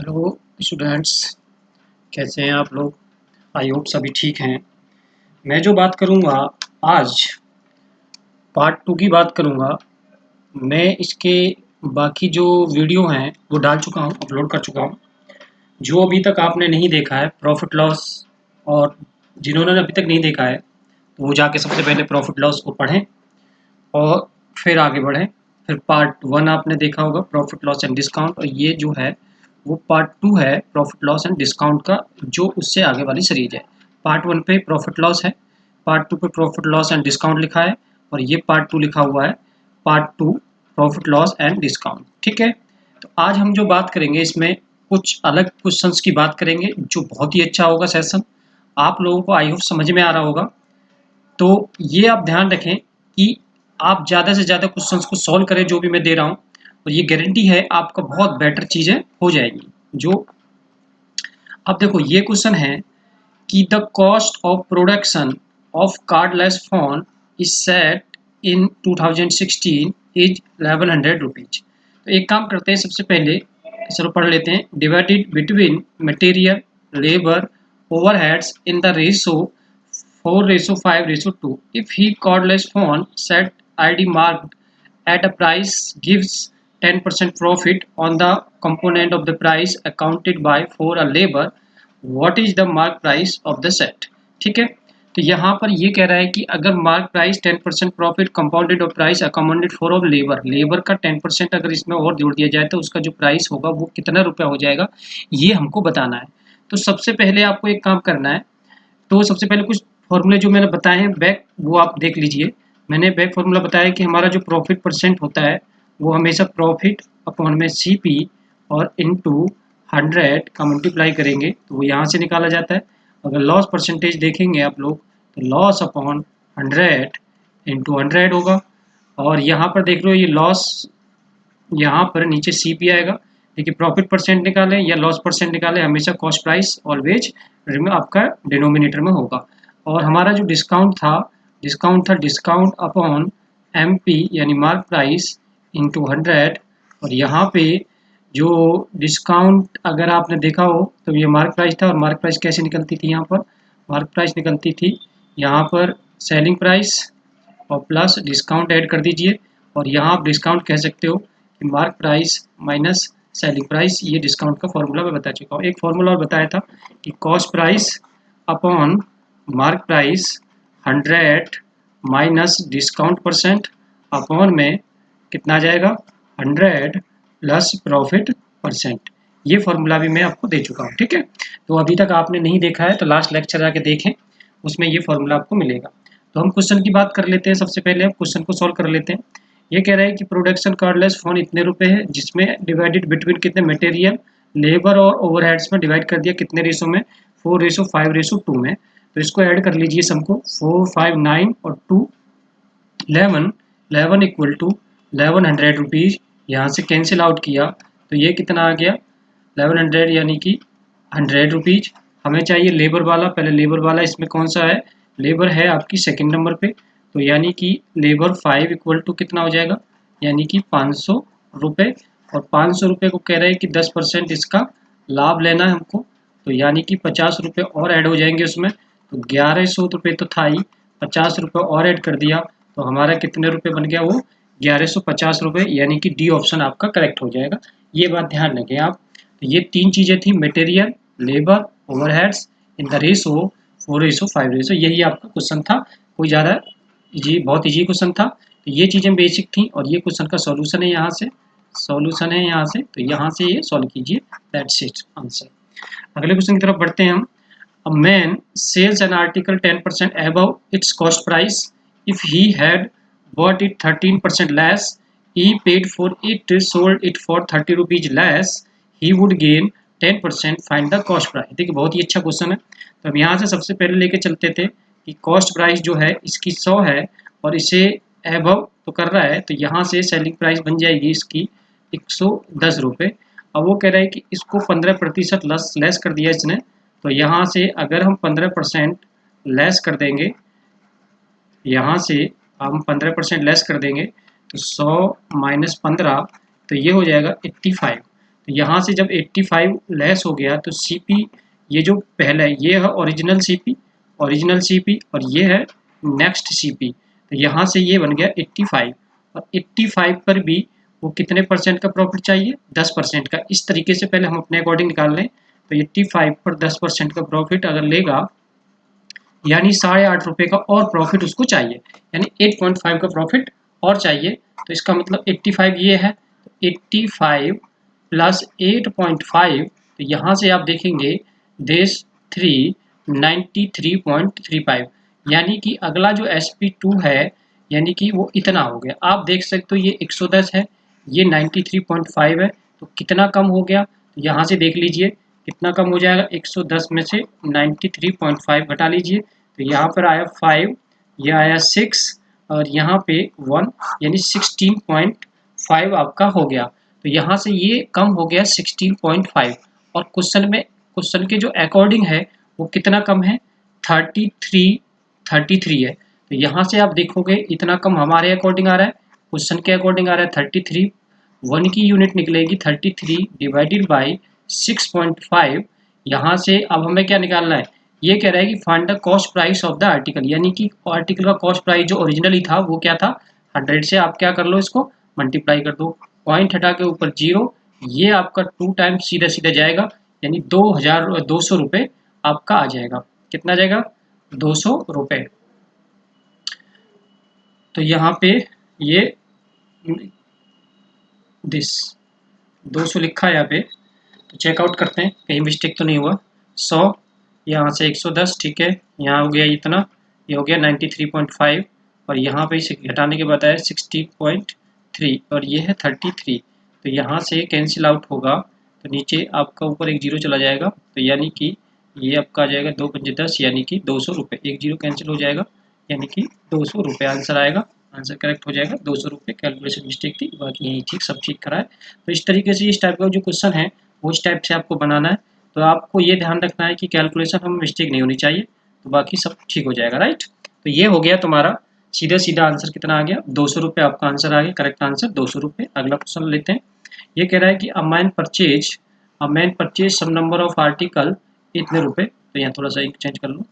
Hello students, कैसे हैं आप लोग। आई होप सभी ठीक हैं। मैं जो बात करूंगा आज पार्ट 2 की बात करूंगा। मैं इसके बाकी जो वीडियो हैं वो डाल चुका हूं, अपलोड कर चुका हूं। जो अभी तक आपने नहीं देखा है प्रॉफिट लॉस, और जिन्होंने अभी तक नहीं देखा है तो वो जाके सबसे पहले प्रॉफिट लॉस को पढ़ें और फिर आगे बढ़ें। फिर पार्ट 1 आपने देखा होगा प्रॉफिट लॉस एंड डिस्काउंट, और ये जो है वो पार्ट 2 है प्रॉफिट लॉस एंड डिस्काउंट का, जो उससे आगे वाली सीरीज है। पार्ट 1 पे प्रॉफिट लॉस है, पार्ट 2 पे प्रॉफिट लॉस एंड डिस्काउंट लिखा है, और ये पार्ट 2 लिखा हुआ है part 2 profit loss and discount. ठीक है, तो आज हम जो बात करेंगे इसमें कुछ अलग क्वेश्चंस की बात करेंगे, जो बहुत ही अच्छा होगा सेशन। आप लोगों को आई होप समझ में आ रहा होगा। तो ये आप ध्यान रखें कि आप ज़्यादा से ज़्यादा क्वेश्चंस को सॉल्व करें जो भी मैं दे रहा हूँ, और ये गारंटी है आपका बहुत बेटर चीज़ें हो जाएंगी। जो अब देखो ये क्वेश्चन है कि the cost of production of cardless phone is set in 2016 is 1100 rupees. तो एक काम करते हैं, सबसे पहले चलो पढ़ लेते हैं। Divided between material, labour, overheads in the ratio 4:5:2. If he cordless phone set ID marked at a price gives 10% profit on the component of the price accounted by for a labor, what is the mark price of the set? ठीक है, तो यहाँ पर ये कह रहा है कि अगर mark price 10% profit compounded of price accommodated for of labour, labour का 10% अगर इसमें और जोड़ दिया जाए तो उसका जो प्राइस होगा वो कितना रुपया हो जाएगा, ये हमको बताना है। तो सबसे पहले आपको एक काम करना है। तो सबसे पहले कुछ फॉर्मूले जो मैंने बताए हैं बैक, वो आप देख लीजिए। मैंने बैक फॉर्मूला बताया कि हमारा जो प्रॉफिट परसेंट होता है वो हमेशा प्रॉफिट अपॉन में CP और इनटू 100 का मल्टीप्लाई करेंगे तो वो यहाँ से निकाला जाता है। अगर लॉस परसेंटेज देखेंगे आप लोग तो लॉस अपॉन 100 इंटू 100 होगा। और यहाँ पर देख लो ये लॉस, यहाँ पर नीचे CP आएगा। देखिए प्रॉफिट परसेंट निकालें या लॉस परसेंट निकालें, हमेशा कॉस्ट प्राइस ऑलवेज आपका डिनोमिनेटर में होगा। और हमारा जो डिस्काउंट था डिस्काउंट अपॉन MP यानी मार्क प्राइस इंटू 100। और यहाँ पे जो डिस्काउंट अगर आपने देखा हो तो ये मार्क प्राइस था, और मार्क प्राइस कैसे निकलती थी, यहाँ पर मार्क प्राइस निकलती थी यहाँ पर सेलिंग प्राइस और प्लस डिस्काउंट ऐड कर दीजिए। और यहाँ आप डिस्काउंट कह सकते हो कि mark price minus selling price. ये डिस्काउंट का फॉर्मूला मैं बता चुका हूँ। एक फॉर्मूला और बताया था कि cost price upon mark price 100 minus discount percent upon में कितना आ जाएगा 100 प्लस प्रॉफिट परसेंट। ये फॉर्मूला भी मैं आपको दे चुका हूँ। ठीक है, तो अभी तक आपने नहीं देखा है तो लास्ट लेक्चर जाके देखें, उसमें ये फॉर्मूला आपको मिलेगा। तो हम क्वेश्चन की बात कर लेते हैं। सबसे पहले हम क्वेश्चन को सॉल्व कर लेते हैं। ये कह रहा है कि प्रोडक्शन कार्डलेस फोन इतने रुपए है, जिसमें डिवाइडेड बिटवीन कितने मटेरियल, लेबर और ओवरहेड्स में डिवाइड कर दिया कितने रेशो में 4:5:2 में। तो इसको ऐड कर लीजिए सबको, 4, 5, 9 और 2 11, 11 इक्वल टू 1100 रुपीज़। यहाँ से कैंसिल आउट किया तो ये कितना आ गया 1100 यानी कि 100 रुपीज़। हमें चाहिए लेबर वाला, पहले लेबर वाला इसमें कौन सा है, लेबर है आपकी सेकंड नंबर पे, तो यानी कि लेबर 5 इक्वल टू कितना हो जाएगा यानी कि 500 रुपये। और 500 रुपये को कह रहे हैं कि 10% इसका लाभ लेना है हमको, तो यानी कि 50 रुपये और ऐड हो जाएंगे उसमें। तो 1100 रुपये तो था ही, 50 रुपये और ऐड कर दिया तो हमारा कितने रुपये बन गया वो 1150 रुपये, यानी कि डी ऑप्शन आपका करेक्ट हो जाएगा। ये बात ध्यान रखें आप। तो ये तीन चीज़ें थी, material, labour, overheads in the ratio 4:5। यही आपका क्वेश्चन था, कोई ज़्यादा इजी, बहुत इजी क्वेश्चन था। तो ये चीज़ें बेसिक थी, और ये क्वेश्चन का सॉल्यूशन है यहाँ से, सॉल्यूशन है यहाँ से, तो यहाँ से ये सॉल्व कीजिए, दैट्स इट आंसर। अगले क्वेश्चन की तरफ बढ़ते हैं हम। A man sells an article 10% above its cost price. If he had bought it 13% less, he paid for it, sold it for 30 rupees less, he would gain 10%. Find the cost price. देखिए बहुत ही अच्छा question है। तो हम यहाँ से सबसे पहले लेके चलते थे कि कॉस्ट प्राइस जो है इसकी 100 है और इसे एबव तो कर रहा है, तो यहाँ से सेलिंग प्राइस बन जाएगी इसकी 110 रुपये। अब वो कह रहा है कि इसको 15% लेस कर दिया इसने, तो यहाँ से अगर हम 15% लेस कर देंगे, यहाँ से हम 15% लेस कर देंगे तो 100 माइनस 15, तो ये हो जाएगा 85। तो यहाँ से जब 85 लेस हो गया तो सीपी, ये जो पहला है ये है ओरिजिनल सीपी, और ये है नेक्स्ट सीपी। तो यहाँ से ये बन गया 85, और 85 पर भी वो कितने परसेंट का प्रॉफिट चाहिए, 10% का। इस तरीके से पहले हम अपने अकॉर्डिंग निकाल लें। तो 85 पर 10% का प्रॉफिट अगर लेगा, यानी ₹8.5 का और प्रॉफिट उसको चाहिए, यानी 8.5 का प्रॉफिट और चाहिए। तो इसका मतलब 85 ये है, 85 प्लस 8.5, तो यहाँ से आप देखेंगे देश 393.35, यानी कि अगला जो SP2 है, यानी कि वो इतना हो गया। आप देख सकते हो ये 110 है, ये 93.5 है, तो कितना कम हो गया। तो यहाँ से देख लीजिए कितना कम हो जाएगा, 110 में से 93.5 घटा लीजिए, तो यहाँ पर आया 5, ये आया 6, और यहाँ पे 1, यानी 16.5 आपका हो गया। तो यहाँ से ये कम हो गया 16.5, और क्वेश्चन के जो अकॉर्डिंग है वो कितना कम है, 33 है। तो यहाँ से आप देखोगे इतना कम हमारे अकॉर्डिंग आ रहा है, क्वेश्चन के अकॉर्डिंग आ रहा है 33। 1 की यूनिट निकलेगी 33 डिवाइडेड बाई 6.5। यहाँ से अब हमें क्या निकालना है, ये कह रहा है कि find the cost price of the article, यानी कि आर्टिकल का कॉस्ट प्राइस जो ओरिजिनली था वो क्या था, 100 से आप क्या कर लो, इसको मल्टीप्लाई कर दो, पॉइंट हटा के ऊपर 0, ये आपका 2 टाइम्स सीधा सीधा जाएगा, यानी 2,200 रुपये आपका आ जाएगा। कितना जाएगा, 200 रुपये। तो यहाँ पे ये दिस 200 लिखा है यहाँ पे, तो चेकआउट करते हैं कहीं मिस्टेक तो नहीं हुआ। 100, यहाँ से 110, ठीक है, यहाँ हो गया इतना, ये हो गया 93.5, और यहाँ पे इसे घटाने के बाद आया 16.3, और ये है 33। तो यहाँ से कैंसिल आउट होगा, तो नीचे आपका ऊपर एक जीरो चला जाएगा, तो यानी कि ये आपका आ जाएगा 2 पंजे 10, यानी कि 200 रुपये, एक जीरो कैंसिल हो जाएगा, यानी कि 200 रुपये आंसर आएगा। आंसर करेक्ट हो जाएगा, 200 रुपये, कैलकुलेशन मिस्टेक थी, बाकी यही ठीक, सब ठीक करा है। तो इस तरीके से इस टाइप का जो क्वेश्चन है वो इस टाइप से आपको बनाना है। तो आपको ये ध्यान रखना है कि कैलकुलेशन हमें मिस्टेक नहीं होनी चाहिए, तो बाकी सब ठीक हो जाएगा, राइट। तो ये हो गया तुम्हारा सीधा सीधा आंसर कितना आ गया, 200 रुपये आपका आंसर आ गया, करेक्ट आंसर 200 रुपये। अगला क्वेश्चन लेते हैं। ये कह रहा है कि a man purchase some number of article इतने रुपए। तो यहाँ थोड़ा सा एक चेंज कर लो,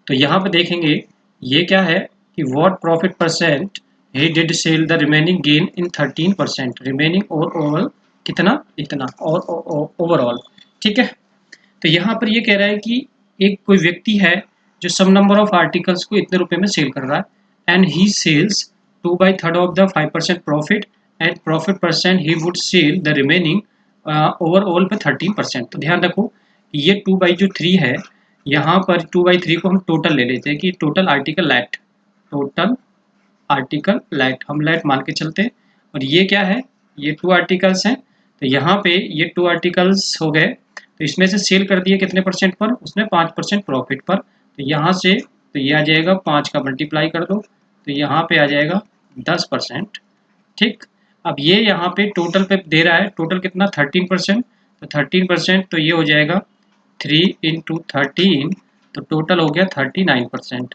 तो यहाँ पे देखेंगे ये क्या है कि what profit percent he did sell the remaining gain in 13%, remaining और ओवरऑल कितना, इतना, और ओवरऑल, ठीक है। तो यहाँ पर ये कह रहा है कि एक कोई व्यक्ति है जो सम नंबर ऑफ आर्टिकल्स को इतने रुपए में सेल कर रहा है, and he sells 2/3 of the 5% profit, and profit percent he would sell the remaining overall पे 13%। तो ध्यान रखो ये 2/3 है, यहाँ पर 2/3 को हम टोटल ले लेते हैं कि total article let, total article let हम लैट मान के चलते हैं। और ये क्या है, ये 2 आर्टिकल्स हैं, तो यहाँ पे ये 2 आर्टिकल्स हो गए, तो इसमें से सेल कर दिए कितने परसेंट पर, उसने 5% प्रॉफिट पर। तो यहाँ से तो ये आ जाएगा 5 का मल्टीप्लाई कर दो, तो यहाँ पे आ जाएगा 10%, ठीक। अब ये यहाँ पे टोटल पे दे रहा है, टोटल कितना 13%, तो 13%, तो ये हो जाएगा 3 इंटू 13, तो टोटल हो गया 39%,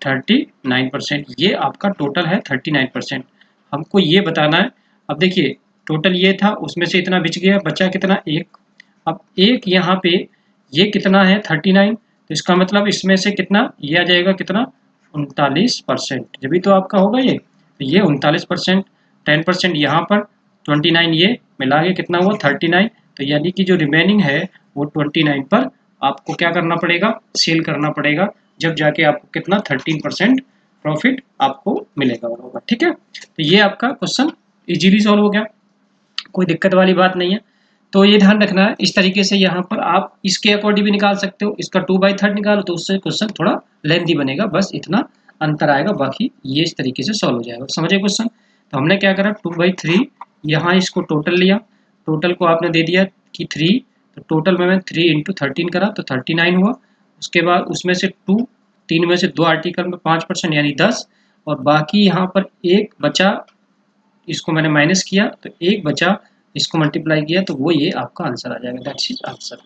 39%, ये आपका टोटल है 39%। हमको ये बताना है, अब देखिए टोटल ये था, उसमें से इतना बच गया, बचा कितना, एक। अब एक यहाँ पे ये कितना है 39, तो इसका मतलब इसमें से कितना ये आ जाएगा, कितना 39%, जब भी तो आपका होगा ये, तो ये 39%, 10% यहाँ पर 29, ये मिला के कितना हुआ 39। तो यानी कि जो रिमेनिंग है वो 29 पर आपको क्या करना पड़ेगा, सेल करना पड़ेगा, जब जाके आपको कितना 13% प्रॉफिट आपको मिलेगा होगा, ठीक है। तो ये आपका क्वेश्चन इजीली सॉल्व हो गया, कोई दिक्कत वाली बात नहीं है। तो ये ध्यान रखना है, इस तरीके से यहाँ पर आप इसके अकॉर्डिंग भी निकाल सकते हो, इसका 2/3 निकालो तो उससे क्वेश्चन थोड़ा लेंथी बनेगा, बस इतना अंतर आएगा, बाकी ये इस तरीके से सॉल्व हो जाएगा, समझे क्वेश्चन। तो हमने क्या करा 2/3, यहाँ इसको टोटल लिया, टोटल को आपने दे दिया कि 3, तो टोटल में 3 इंटू 13 करा तो 39 हुआ। उसके बाद उसमें से 2, 3 में से 2 आर्टिकल में 5% यानी 10, और बाकी यहाँ पर एक बचा, इसको मैंने माइनस किया तो एक बचा, इसको मल्टीप्लाई किया तो वो ये आपका आंसर आ जाएगा, दैट्स इज आंसर।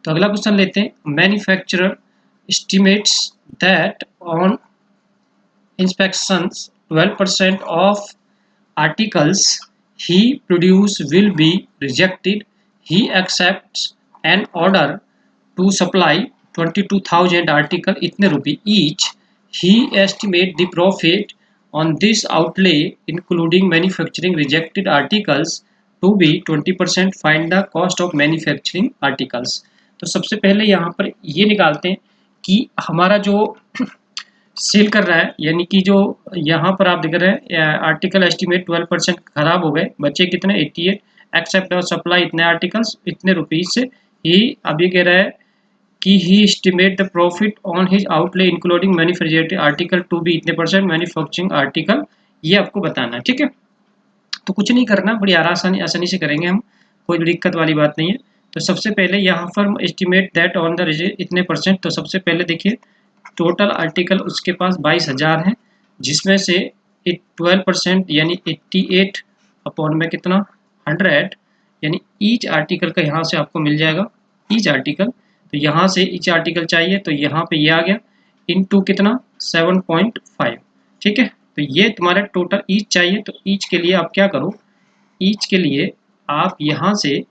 तो अगला क्वेश्चन लेते हैं। Manufacturer estimates that on inspections 12% of articles he produce will be rejected. He accepts an order to supply 22,000 article इतने रुपए each. He estimate the profit on this outlay including manufacturing rejected articles to be 20%. Find the cost of manufacturing articles. तो सबसे पहले यहाँ पर ये निकालते हैं कि हमारा जो सेल कर रहा है, यानी कि जो यहाँ पर आप देख रहे हैं आर्टिकल एस्टिमेट 12% खराब हो गए, बचे कितने 88. एक्सेप्ट और सप्लाई इतने आर्टिकल्स इतने रुपीज से ही अभी कह रहा है कि he estimate the profit on his outlay including manufactured article to be इतने परसेंट मैन्युफैक्चरिंग आर्टिकल, ये आपको बताना है, ठीक है। तो कुछ नहीं करना, बड़ी आसानी से करेंगे हम, कोई दिक्कत वाली बात नहीं है। तो सबसे पहले यहाँ पर एस्टिमेट दैट ऑन द इतने परसेंट, तो सबसे पहले देखिए टोटल आर्टिकल उसके पास 22,000 है, जिसमें से 12% यानी 88 अपॉन में कितना 100, यानी ईच आर्टिकल का यहाँ से आपको मिल जाएगा ईच आर्टिकल। तो यहाँ से ईच आर्टिकल चाहिए तो यहाँ पे ये आ गया इनटू कितना 7.5, ठीक है। तो ये तुम्हारा टोटल ईच चाहिए, तो ईच के लिए आप क्या करो, ईच के लिए आप यहाँ से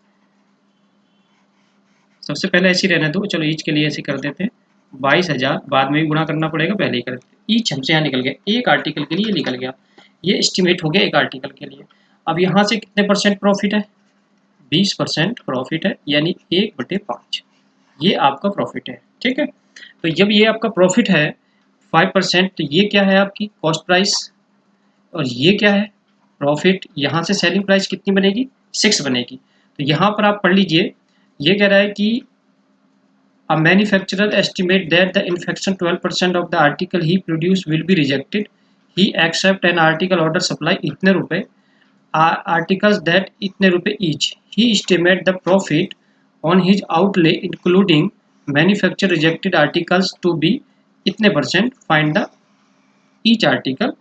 सबसे पहले ऐसे ही रहने दो, चलो ईच के लिए ऐसे कर देते हैं 22,000, बाद में भी गुणा करना पड़ेगा, पहले ही कर देते। ईच हमसे यहाँ निकल गया, एक आर्टिकल के लिए निकल गया, ये एस्टिमेट हो गया एक आर्टिकल के लिए। अब यहाँ से कितने परसेंट प्रॉफिट है, 20% प्रॉफिट है, यानी 1/5 ये आपका प्रॉफिट है, ठीक है। तो जब ये आपका प्रॉफिट है 5%, तो ये क्या है आपकी कॉस्ट प्राइस, और ये क्या है प्रॉफिट। यहाँ से सेलिंग प्राइस कितनी बनेगी 6 बनेगी। तो यहाँ पर आप पढ़ लीजिए, ये कह रहा है कि a manufacturer estimate that the infection 12% of the article he produce will be rejected. He accept an article order supply इतने रुपए, articles that इतने रुपए each. He estimate the profit on his outlay including manufacture rejected articles to be इतने percent. Find the each article,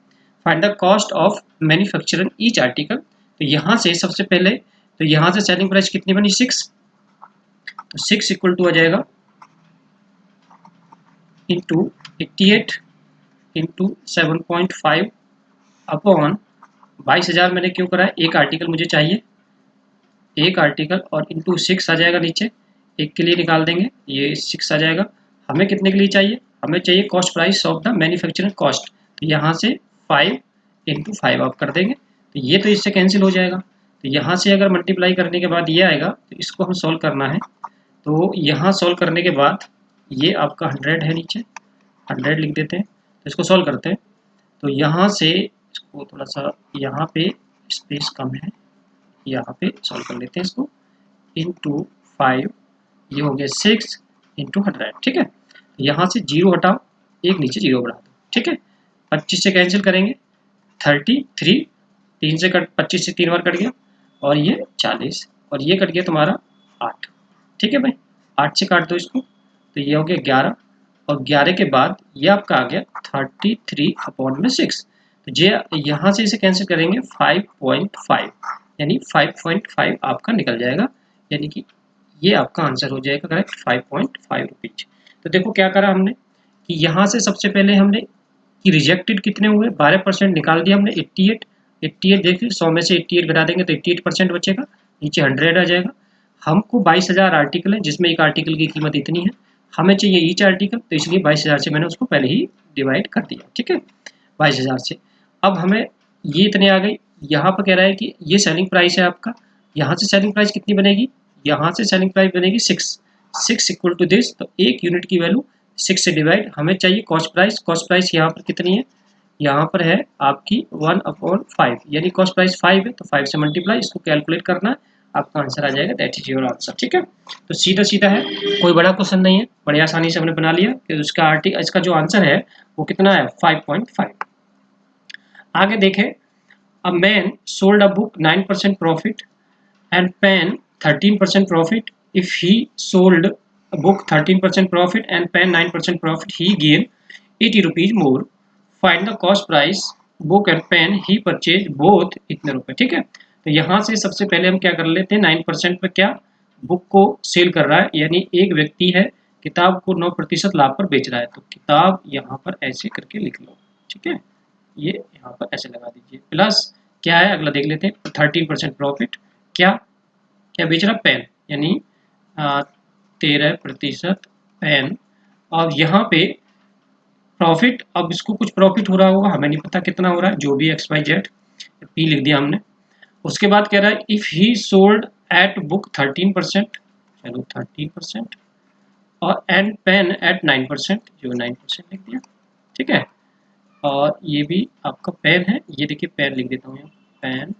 find the cost of manufacturing each article. तो यहाँ से सबसे पहले, तो यहाँ से सेलिंग प्राइस कितनी बनी 6, तो 6 इक्वल टू आ जाएगा इंटू 88 इंटू 7.5 अपॉन 22,000 मैंने क्यों करा है, एक आर्टिकल मुझे चाहिए, एक आर्टिकल, और इंटू 6 आ जाएगा नीचे, एक के लिए निकाल देंगे, ये 6 आ जाएगा। हमें कितने के लिए चाहिए, हमें चाहिए cost price of the manufacturing cost, तो यहाँ से 5 इंटू 5 आप कर देंगे, तो ये तो इससे कैंसिल हो जाएगा। तो यहाँ से अगर मल्टीप्लाई करने के बाद ये आएगा, तो इसको हम सॉल्व करना है। तो यहाँ सॉल्व करने के बाद ये आपका 100 है, नीचे 100 लिख देते हैं, तो इसको सॉल्व करते हैं। तो यहाँ से इसको थोड़ा सा, यहाँ पे स्पेस कम है, यहाँ पे सॉल्व कर लेते हैं इसको, इंटू 5, ये हो गया 6 इंटू 100, ठीक है। यहाँ से 0 हटाओ, एक नीचे 0 बढ़ा दो, ठीक है। 25 से कैंसिल करेंगे 33, 3 से कट 25 से 3 बार कट गया, और ये 40, और ये कट गया तुम्हारा 8, ठीक है भाई, 8 से काट दो इसको, तो ये हो गया 11, और 11 के बाद ये आपका आ गया 33 अपॉन में 6, तो ये यहाँ से इसे कैंसिल करेंगे 5.5, यानी 5.5 आपका निकल जाएगा, यानी कि ये आपका आंसर हो जाएगा करेक्ट 5.5 रुपीज। तो देखो क्या करा हमने कि यहाँ से सबसे पहले हमने कि रिजेक्टेड कितने हुए 12% निकाल दिया हमने, 88 देखिए 100 में से 88 घटा देंगे तो 88% बचेगा, नीचे 100 आ जाएगा। हमको 22,000 आर्टिकल है, जिसमें एक आर्टिकल की कीमत इतनी है, हमें चाहिए ईच आर्टिकल, तो इसलिए 22,000 से मैंने उसको पहले ही डिवाइड कर दिया, ठीक है 22,000 से। अब हमें ये इतने आ गई, यहाँ पर कह रहा है कि ये सेलिंग प्राइस है आपका, यहाँ से सेलिंग प्राइस कितनी बनेगी, यहाँ से सेलिंग प्राइस बनेगी 6 इक्वल टू दिस, तो एक यूनिट की वैल्यू 6 से डिवाइड, हमें चाहिए कॉस्ट प्राइस यहाँ पर कितनी है, यहाँ पर है आपकी 1/5, यानी कॉस्ट प्राइस 5 है, तो 5 से मल्टीप्लाई, इसको कैलकुलेट करना है, आपका आंसर आ जाएगा, दैट इज योर आंसर, ठीक है। तो सीधा सीधा है, कोई बड़ा क्वेश्चन नहीं है, बड़ी आसानी से हमने बना लिया कि उसका इसका जो आंसर है वो कितना है 5.5। आगे देखें, a man sold a book 9% profit and pen 13% profit. If he sold a book 13% profit and pen 9% profit, he gain 80 rupees more. Find the cost price book and pen he purchase both इतने रुपए, ठीक है। तो यहाँ से सबसे पहले हम क्या कर लेते हैं, 9% पर क्या बुक को सेल कर रहा है, यानी एक व्यक्ति है किताब को 9% लाभ पर बेच रहा है, तो किताब यहाँ पर ऐसे करके लिख लो, ठीक है। ये यहाँ पर ऐसे लगा दीजिए। प्लस क्या है अगला देख लेते हैं, 13% प्रॉफिट। क्या क्या बेच रहा, पेन, यानी 13% पेन। और यहाँ पे प्रॉफिट, अब इसको कुछ प्रॉफिट हो रहा होगा, हमें नहीं पता कितना हो रहा है, जो भी एक्स वाई जेड, पी लिख दिया हमने। उसके बाद कह रहा है if he sold at book 13%, चलो 13%, और एंड पेन एट 9%, जो 9% लिख दिया, ठीक है। और ये भी आपका पेन है, ये देखिए पेन लिख देता हूँ यहाँ, पेन,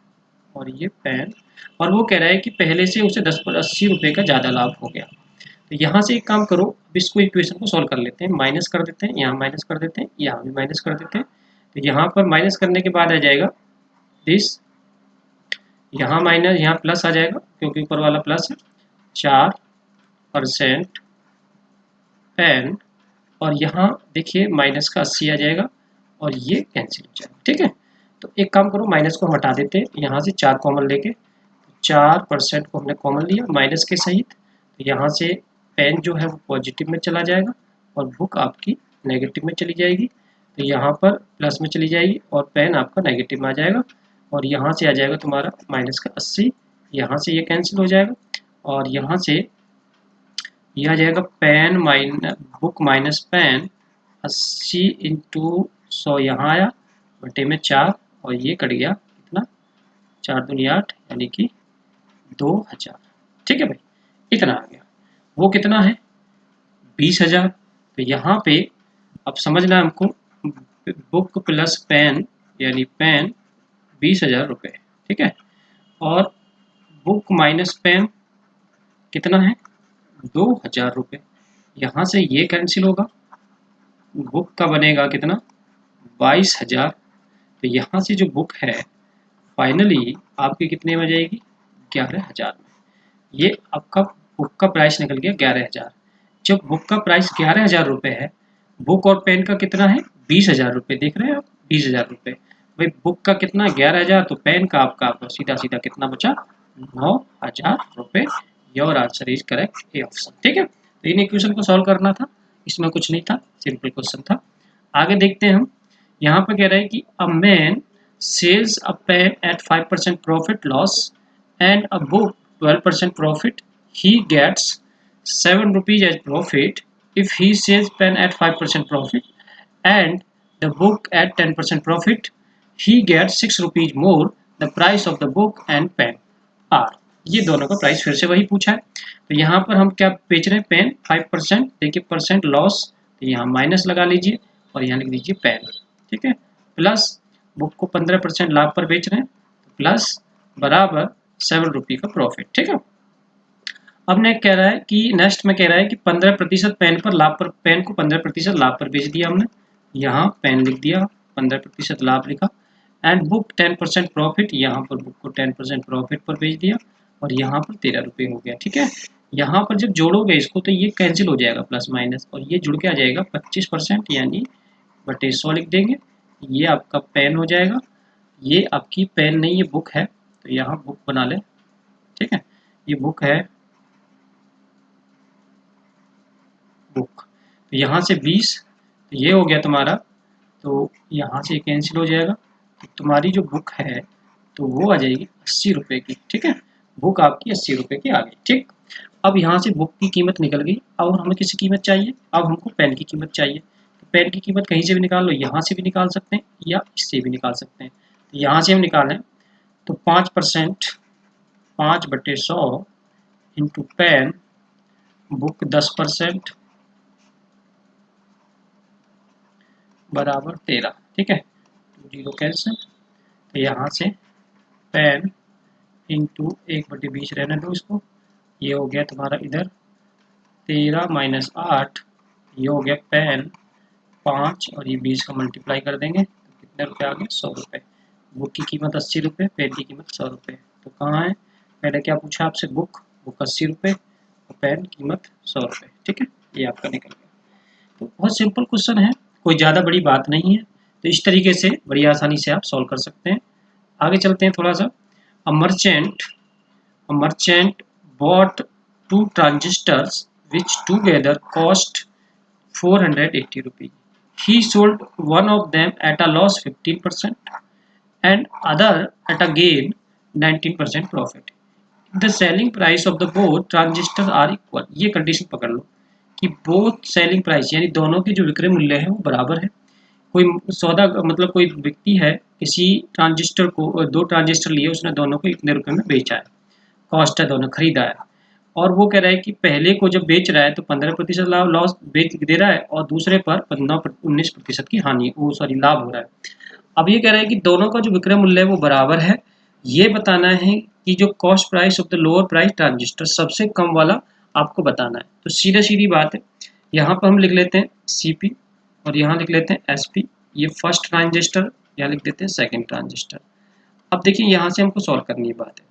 और ये पेन। और वो कह रहा है कि पहले से उसे 80 रुपये का ज़्यादा लाभ हो गया। तो यहाँ से एक काम करो, अब इसको इक्वेशन को सॉल्व कर लेते हैं, माइनस कर देते हैं, यहाँ माइनस कर देते हैं, यहाँ भी माइनस कर देते हैं। तो यहाँ पर माइनस करने के बाद आ जाएगा दिस, यहाँ माइनस, यहाँ प्लस आ जाएगा क्योंकि ऊपर वाला प्लस है, 4% पेन, और यहाँ देखिए माइनस का 80 आ जाएगा, और ये कैंसिल हो जाएगा, ठीक है। तो एक काम करो, माइनस को हटा देते हैं, यहाँ से 4 कॉमन लेके, 4% को हमने कॉमन लिया माइनस के सहित। तो यहाँ से पेन जो है वो पॉजिटिव में चला जाएगा, और बुक आपकी नेगेटिव में चली जाएगी। तो यहाँ पर प्लस में चली जाएगी, और पेन आपका नेगेटिव में आ जाएगा, और यहाँ से आ जाएगा तुम्हारा माइनस का 80, यहाँ से ये कैंसिल हो जाएगा, और यहाँ से ये आ जाएगा pen minus book minus pen, 80 into 100 यहाँ आया, बटे में 4, और ये कट गया कितना, 4 दूनी 8, यानी कि 2000, ठीक है भाई, इतना आ गया। वो कितना है, 20,000। तो यहाँ पे अब समझना हमको, बुक प्लस पेन, यानी पेन 20,000 रुपये, ठीक है। और बुक माइनस पेन कितना है, 2,000 रुपये। यहाँ से ये कैंसिल होगा, बुक का बनेगा कितना, 22,000। तो यहाँ से जो बुक है फाइनली आपके कितने में जाएगी, 11,000 में। ये आपका बुक का प्राइस निकल गया 11,000। जब बुक का प्राइस 11,000 रुपये है, बुक और पेन का कितना है, 20,000 रुपये, देख रहे हैं आप, 20,000 रुपये। भाई बुक का कितना 11,000, तो पेन का आपका सीधा सीधा कितना बचा, 9,000 रुपये। Your answer is correct, A option, ठीक है। तो इन इक्वेशन को सॉल्व करना था, इसमें कुछ नहीं था, सिंपल क्वेश्चन था। आगे देखते हैं हम, यहाँ पर कह रहे हैं कि a man sells a pen at 5% profit loss and a book 12% profit, he gets 7 rupees as profit if he sells pen at 5% profit, and the book at 10% profit, he gets 6 rupees more. The price of the book and pen are, ये दोनों का price फिर से वही पूछा है। तो यहाँ पर हम क्या बेच रहे हैं, पेन 5%, देखिए परसेंट लॉस, तो यहाँ माइनस लगा लीजिए, और यहाँ लिख दीजिए पेन, ठीक है। प्लस बुक को 15% लाभ पर बेच रहे हैं, प्लस बराबर 7 रुपये का प्रॉफिट, ठीक है। अब नेक्स्ट कह रहा है कि नेक्स्ट में कह रहा है कि 15% पेन पर लाभ पर, पेन को 15% लाभ पर बेच दिया हमने, यहाँ पेन लिख दिया, 15% लाभ लिखा, एंड बुक 10% प्रॉफिट, यहाँ पर बुक को 10% प्रॉफिट पर बेच दिया, और यहाँ पर 13 रुपये हो गया, ठीक है। यहाँ पर जब जोड़ोगे इसको तो ये कैंसिल हो जाएगा प्लस माइनस, और ये जुड़ के आ जाएगा 25%, यानी बटे 100 लिख देंगे, ये आपका पेन हो जाएगा। ये आपकी पेन नहीं, ये बुक है, तो यहाँ बुक बना ले, ठीक है। ये बुक है, बुक, तो यहाँ से 20, तो ये हो गया तुम्हारा, तो यहाँ से कैंसिल हो जाएगा, तो तुम्हारी जो बुक है तो वो आ जाएगी 80 रुपये की, ठीक है। बुक आपकी 80 रुपये की आ गई, ठीक। अब यहाँ से बुक की कीमत निकल गई, और हमें किसी कीमत चाहिए, अब हमको पेन की कीमत चाहिए। तो पेन की कीमत कहीं से भी निकाल लो, यहाँ से भी निकाल सकते हैं या इससे भी निकाल सकते हैं। तो यहाँ से हम निकालें तो 5%, 5/100 इंटू पेन, बुक 10% बराबर 13, ठीक है। 0 कैंसिल, तो यहाँ से पेन इंटू 1/20 रहने दो इसको, ये हो गया तुम्हारा इधर 13 माइनस 8, ये हो गया पेन 5, और ये 20 का मल्टीप्लाई कर देंगे तो कितने रुपए आ गए, 100 रुपये। बुक की कीमत 80 रुपये, पेन की कीमत 100 रुपये। तो कहाँ है, मैंने क्या पूछा आपसे, बुक, बुक 80 रुपये और पेन कीमत 100 रुपये, ठीक है। ये आपका निकल गया। तो बहुत सिंपल क्वेश्चन है, कोई ज़्यादा बड़ी बात नहीं है। तो इस तरीके से बड़ी आसानी से आप सॉल्व कर सकते हैं। आगे चलते हैं थोड़ा सा। A merchant bought 2 transistors which together cost 480 rupees. he sold one of them at a loss 15% and other at a gain 19% profit. The selling price of the both transistor are equal. ये condition पकड़ लो कि both selling price यानी दोनों के जो विक्रय मूल्य है वो बराबर है। कोई सौदा मतलब कोई व्यक्ति है किसी ट्रांजिस्टर को, दो ट्रांजिस्टर लिए, उसने दोनों को इतने रुपए में बेचा है, कॉस्ट है, दोनों खरीदा है, और वो कह रहा है कि पहले को जब बेच रहा है तो 15% लॉस बेच दे रहा है और दूसरे पर 19% की हानि, वो सॉरी लाभ हो रहा है। अब ये कह रहा है कि दोनों का जो विक्रय मूल्य है वो बराबर है। ये बताना है कि जो cost price of the lower price transistor, सबसे कम वाला आपको बताना है। तो सीधे सीधी बात है, यहाँ पर हम लिख लेते हैं CP और यहाँ लिख लेते हैं SP। ये फर्स्ट ट्रांजिस्टर, यहाँ लिख देते हैं सेकेंड ट्रांजिस्टर। अब देखिए यहाँ से हमको सॉल्व करनी है बात है।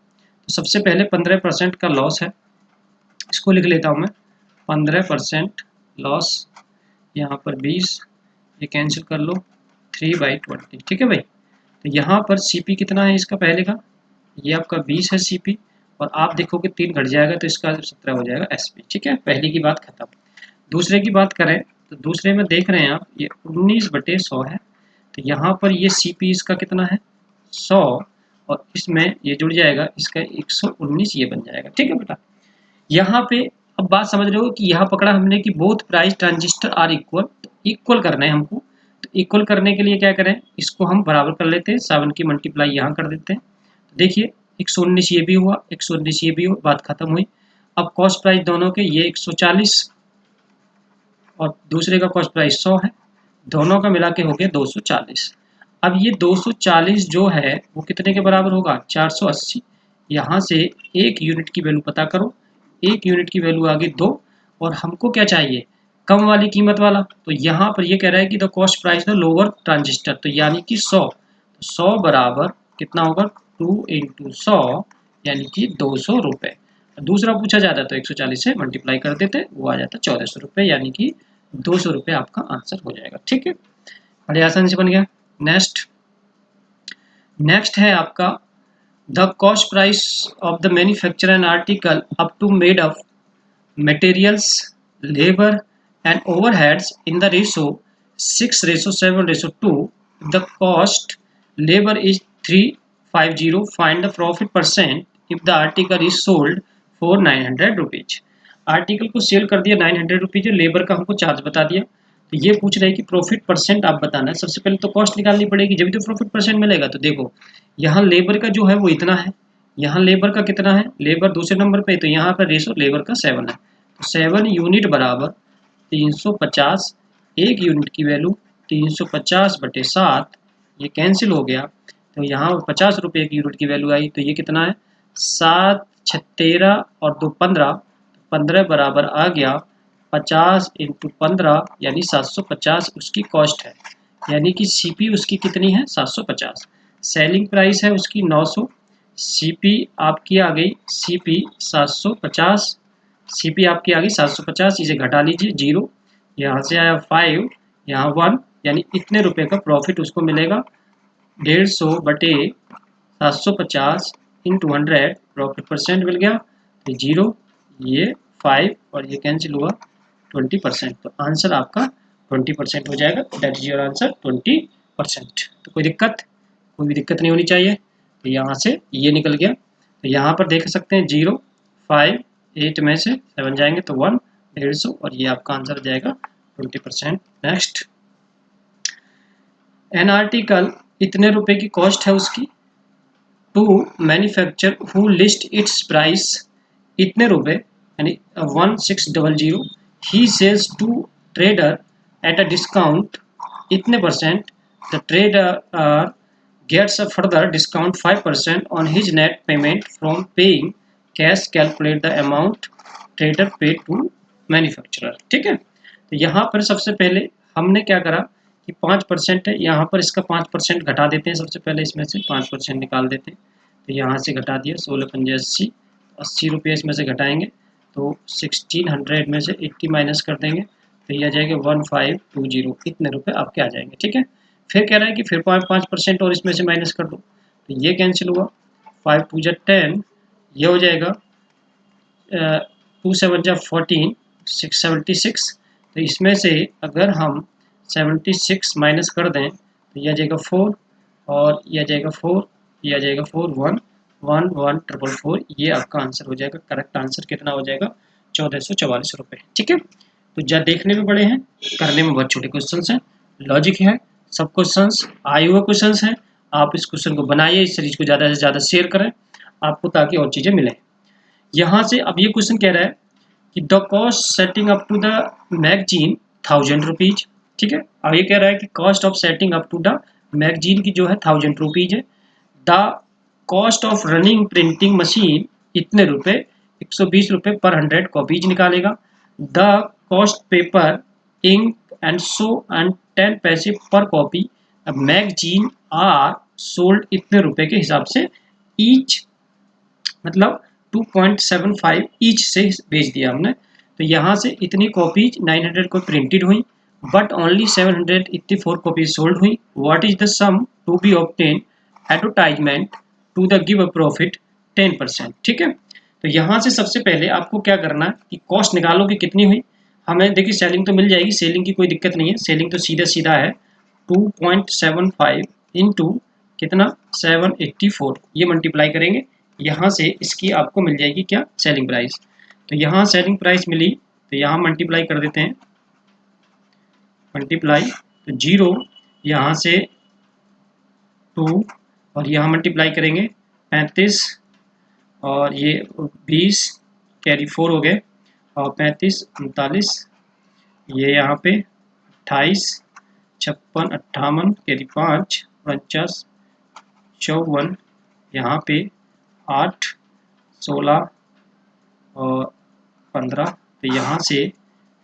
तो सबसे पहले 15% का लॉस है, इसको लिख लेता हूँ मैं 15% लॉस, यहाँ पर 20, ये कैंसिल कर लो, 3/20, ठीक है भाई। तो यहाँ पर CP कितना है इसका पहले का, ये आपका 20 है CP, और आप देखोगे 3 घट जाएगा तो इसका 17 हो जाएगा SP, ठीक है। पहले की बात खत्म। दूसरे की बात करें तो दूसरे में देख रहे हैं आप, ये 19/100 है, तो यहाँ पर ये CP इसका कितना है 100, और इसमें ये जुड़ जाएगा इसका 119, ये बन जाएगा, ठीक है बेटा। यहाँ पे अब बात समझ रहे हो कि यहाँ पकड़ा हमने कि both price transistor are equal, तो इक्वल करना है हमको। तो इक्वल करने के लिए क्या करें, इसको हम बराबर कर लेते हैं, 7 की मल्टीप्लाई यहाँ कर देते हैं। तो देखिए 119 ये भी हुआ, 119 ये भी हुआ, बात खत्म हुई। अब कॉस्ट प्राइस दोनों के, ये 140 और दूसरे का कॉस्ट प्राइस 100 है, दोनों का मिला के हो गया 240। अब ये 240 जो है वो कितने के बराबर होगा, 480। यहाँ से एक यूनिट की वैल्यू पता करो, एक यूनिट की वैल्यू आ गई 2, और हमको क्या चाहिए, कम वाली कीमत वाला। तो यहाँ पर ये कह रहा है कि the cost price the lower transistor, तो यानी कि 100, तो 100 बराबर कितना होगा, 2 × 100 यानी कि 200 रुपये। दूसरा पूछा जाता तो 140 से मल्टीप्लाई कर देते, वो आ जाता 1400 रुपये, यानी कि 200 रुपये आपका आंसर हो जाएगा, ठीक है। बड़े आसान से बन गया। नेक्स्ट है आपका the cost price of the manufacture an article up to made of materials, labor and overheads in the ratio 6:7:2. The cost labor is 350. Find the profit percent if the article is sold for 900 rupees. Article को cell कर दिया 900 rupees, labour का हमको charge बता दिया। तो ये पूछ रहे हैं कि प्रॉफिट परसेंट आप बताना है। सबसे पहले तो कॉस्ट निकालनी पड़ेगी, जब भी तो प्रॉफिट परसेंट मिलेगा। तो देखो यहाँ लेबर का जो है वो इतना है, यहाँ लेबर का कितना है, लेबर दूसरे नंबर पे, तो यहाँ पर रेशो लेबर का 7 है, तो 7 यूनिट बराबर 350, एक यूनिट की वैल्यू 350/7, ये कैंसिल हो गया, तो यहाँ 50 रुपये एक यूनिट की वैल्यू आई, तो ये कितना है 7 6 13 और 2 15, 15 बराबर आ गया 50 × 15 यानी 750 उसकी कॉस्ट है, यानी कि CP उसकी कितनी है 750। सेलिंग प्राइस है उसकी 900, CP आपकी आ गई CP 750, CP आपकी आ गई 750, इसे घटा लीजिए 0, यहाँ से आया 5, यहाँ 1, यानी इतने रुपए का प्रॉफिट उसको मिलेगा। 150/750 × 100, प्रॉफिट परसेंट मिल गया, तो 0, ये 5 और ये कैंसिल हुआ 20%, तो आंसर आपका 20% हो जाएगा। That is your answer 20%। तो कोई भी दिक्कत नहीं होनी चाहिए। तो यहाँ से ये निकल गया, तो यहाँ पर देख सकते हैं 0 5 8 में से 7 जाएंगे तो 1 150, और ये आपका आंसर हो जाएगा 20%। नेक्स्ट, एन आर्टिकल इतने रुपए की कॉस्ट है उसकी, to manufacture who list its price इतने रुपए यानी 1600, he sells to trader at a discount इतने percent, the trader gets a further discount 5% on his net payment from paying cash. Calculate the amount trader paid to manufacturer, ठीक है। तो यहाँ पर सबसे पहले हमने क्या करा कि 5% है, यहाँ पर इसका 5% घटा देते हैं। सबसे पहले इसमें से 5% निकाल देते हैं, तो यहाँ से घटा दिया 16 पंजे 80, 80 रुपये इसमें से घटाएंगे तो 1600 में से 80 माइनस कर देंगे, तो ये आ जाएगा 1520, इतने रुपये आपके आ जाएंगे, ठीक है। फिर कह रहा है कि फिर 5% और इसमें से माइनस कर दो, तो ये कैंसिल हुआ, 5 2 10, ये हो जाएगा 2 7 14 676। तो इसमें से अगर हम 76 माइनस कर दें तो यह आ जाएगा 4 और यह आ जाएगा 4, यह आ जाएगा 4 1 1 1 4 4, ये आपका आंसर हो जाएगा। करेक्ट आंसर कितना हो जाएगा 1444 रुपये। ठीक है, तो जब देखने में बड़े हैं, करने में बहुत छोटे क्वेश्चन हैं, लॉजिक है, सब क्वेश्चंस आए हुए क्वेश्चंस हैं। आप इस क्वेश्चन को बनाइए, इस सीरीज को ज़्यादा से ज़्यादा शेयर करें आपको, ताकि और चीज़ें मिलें। यहाँ से अब ये क्वेश्चन कह रहा है कि the cost setting up to the magazine 1000 rupees. ठीक है, अब ये कह रहा है कि cost of setting up to the magazine की जो है 1000 रुपीज है। The cost of running printing machine इतने रुपए, 120 रुपये पर 100 कॉपीज निकालेगा। The cost paper ink and so and 10 पैसे पर कॉपी मैगजीन आर सोल्ड इतने रुपए के हिसाब से ईच, मतलब 2.75 ईच से बेच दिया हमने। तो यहाँ से इतनी कॉपीज 900 को प्रिंटेड हुई, बट ओनली 784 कॉपीज सोल्ड हुई। What is the sum to be obtain advertisement to the give a profit 10%। ठीक है, तो यहाँ से सबसे पहले आपको क्या करना है कि कॉस्ट निकालो कि कितनी हुई। हमें देखिए सेलिंग तो मिल जाएगी, सेलिंग की कोई दिक्कत नहीं है, सेलिंग तो सीधा सीधा है 2.75 इंटू कितना 784, ये मल्टीप्लाई करेंगे, यहाँ से इसकी आपको मिल जाएगी क्या सेलिंग प्राइस। तो यहाँ सेलिंग प्राइस मिली, तो यहाँ मल्टीप्लाई कर देते हैं, मल्टीप्लाई तो 0, यहाँ से 2 और यहाँ मल्टीप्लाई करेंगे 35 और ये 20 कैरी 4 हो गए और 35 39, ये यहाँ पे 28 56 58 कैरी 5 49 54, यहाँ पे 8 16 और 15, तो यहाँ से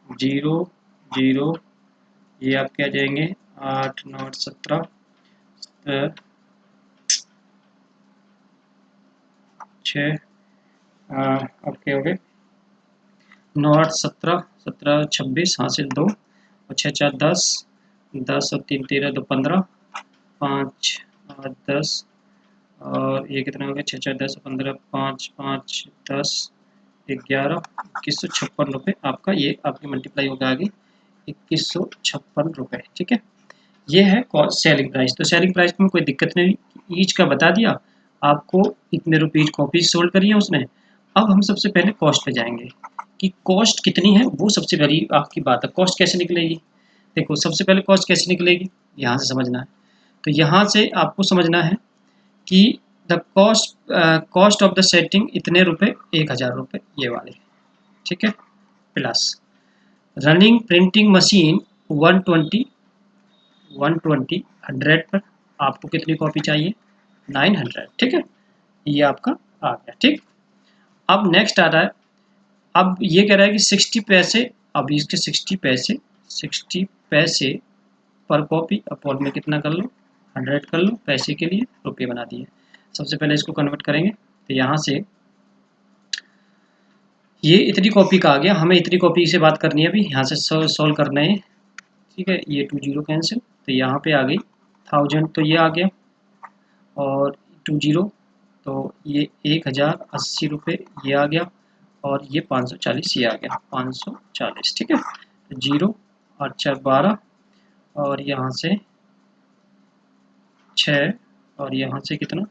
0 0, ये आपके आ जाएंगे 8 9 17 6 आपके हो गए 9 8 17 17 26, हाँ से 2 और 6 4 10 10 और 3 13 2 15 5 8 10 और ये कितना हो गया 6 4 10 15 5 5 10 11 2156 रुपये आपका, ये आपकी मल्टीप्लाई होगा आगे 2156 रुपये। ठीक है, ये है सेलिंग प्राइस। तो सेलिंग प्राइस में कोई दिक्कत नहीं, ईच का बता दिया आपको, इतने रुपीज कॉपीज सोल्ड करी है उसने। अब हम सबसे पहले कॉस्ट पे जाएंगे कि कॉस्ट कितनी है, वो सबसे बड़ी आपकी बात है। कॉस्ट कैसे निकलेगी, देखो सबसे पहले कॉस्ट कैसे निकलेगी यहाँ से समझना है। तो यहाँ से आपको समझना है कि the cost of the setting इतने रुपए 1000 रुपये, ये वाले। ठीक है, प्लस रनिंग प्रिंटिंग मशीन 120 100 पर आपको कितनी कॉपी चाहिए 900। ठीक है, ये आपका आ गया। ठीक, अब नेक्स्ट आ रहा है, अब ये कह रहा है कि 60 पैसे, अब इसके 60 पैसे पर कॉपी अपॉन में कितना कर लो 100 कर लो, पैसे के लिए रुपये बना दिए। सबसे पहले इसको कन्वर्ट करेंगे, तो यहाँ से ये इतनी कॉपी का आ गया, हमें इतनी कॉपी से बात करनी है अभी, यहाँ से सॉल्व करना है। ठीक है, ये 2 0 कैंसिल, तो यहाँ पे आ गई 1000, तो ये आ गया और 2 0, तो ये 1080 रुपये ये आ गया और ये 540 ये आ गया 540। ठीक है, तो 0 और 4 12 और यहाँ से 6 और यहाँ से कितना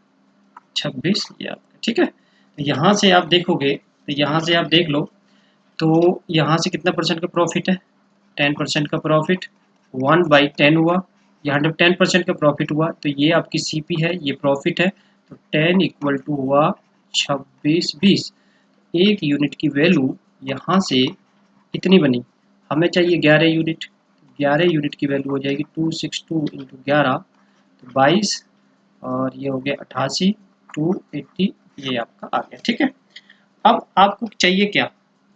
26 ये आपका। ठीक है, तो यहाँ से आप देखोगे, तो यहाँ से आप देख लो, तो यहाँ से कितना परसेंट का प्रॉफिट है 10% का प्रॉफिट, 1/10 हुआ, यहाँ जब 10% का प्रॉफिट हुआ तो ये आपकी सीपी है, ये प्रॉफिट है, तो 10 इक्वल टू हुआ 26 20, एक यूनिट की वैल्यू यहाँ से इतनी बनी, हमें चाहिए 11 यूनिट, 11 यूनिट की वैल्यू हो जाएगी 262 इंटू 11, तो 22 और ये हो गया 88 280, ये आपका आ गया। ठीक है, अब आपको चाहिए क्या,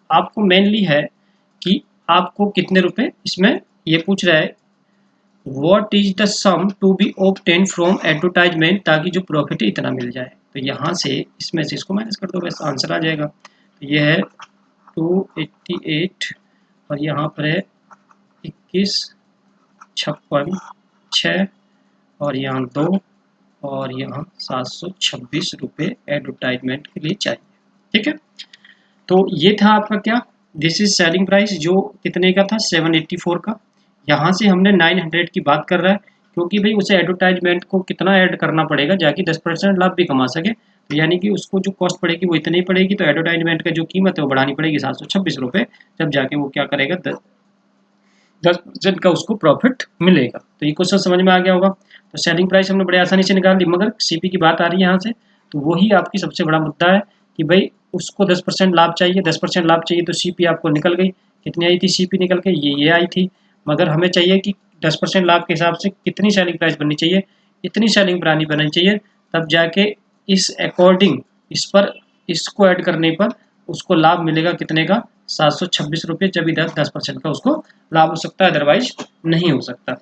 आपको मेनली है कि आपको कितने रुपए इसमें, ये पूछ रहा है what is the sum to be obtain from advertisement, ताकि जो प्रॉफिट है इतना मिल जाए। तो यहाँ से इसमें से इसको माइनस कर दो, बस आंसर आ जाएगा। तो ये है 288 और यहाँ पर है 21 56 6 और यहाँ 2 और यहाँ 726 रुपये एडवर्टाइजमेंट के लिए चाहिए। ठीक है, तो ये था आपका क्या, दिस इज सेलिंग प्राइस, जो कितने का था 784 का। यहाँ से हमने 900 की बात कर रहा है, क्योंकि भाई उसे एडवर्टाइजमेंट को कितना ऐड करना पड़ेगा जाकि 10% लाभ भी कमा सके। तो यानी कि उसको जो कॉस्ट पड़ेगी वो इतनी पड़ेगी, तो एडवर्टाइजमेंट का जो कीमत है वो बढ़ानी पड़ेगी 726 रुपये, जब जाके वो क्या करेगा 10% का उसको प्रॉफिट मिलेगा। तो ये क्वेश्चन समझ में आ गया होगा। तो सेलिंग प्राइस हमने बड़े आसानी से निकाल ली, मगर सीपी की बात आ रही है यहाँ से, तो वही आपकी सबसे बड़ा मुद्दा है कि भाई उसको 10% लाभ चाहिए, 10% लाभ चाहिए, तो सीपी आपको निकल गई। कितनी आई थी सीपी निकल के, ये आई थी। मगर हमें चाहिए कि 10% लाभ के हिसाब से कितनी सेलिंग प्राइस बननी चाहिए, इतनी सेलिंग प्राइस बननी चाहिए, तब जाके इस अकॉर्डिंग इस पर इसको ऐड करने पर उसको लाभ मिलेगा कितने का, 726 रुपये, जब इधर 10% का उसको लाभ हो सकता है, अदरवाइज नहीं हो सकता।